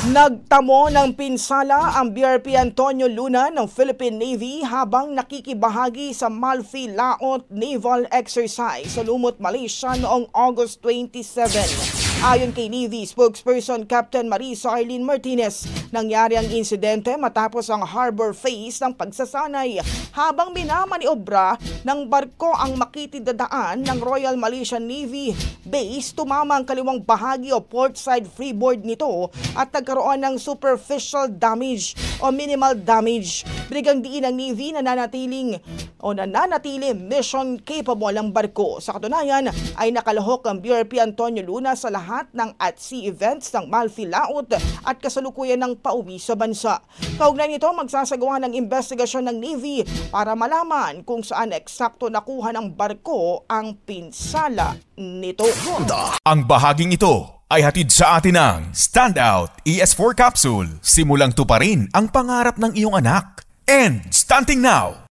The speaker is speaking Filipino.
Nagtamo ng pinsala ang BRP Antonio Luna ng Philippine Navy habang nakikibahagi sa Malfi Laot Naval Exercise sa Lumut, Malaysia noong August 27. Ayon kay Navy spokesperson Captain Marisa Arlene Martinez, nangyari ang insidente matapos ang harbor phase ng pagsasanay habang minamaniobra ng barko ang makitidadaan ng Royal Malaysian Navy base. Tumama ang kaliwang bahagi o port side freeboard nito at nagkaroon ng superficial damage o minimal damage. Binigyang diin ng Navy na nananatili mission capable ang barko. Sa katunayan ay nakalahok ang BRP Antonio Luna sa lahat ng at-sea events ng Malfi Laot at kasalukuyan ng pauwi sa bansa. Kaugnay nito, magsasagawa ng investigasyon ng Navy para malaman kung saan eksakto nakuha ng barko ang pinsala nito. Ang bahaging ito ay hatid sa atin ng Standout ES4 Capsule. Simulang tuparin ang pangarap ng iyong anak. And stunting now!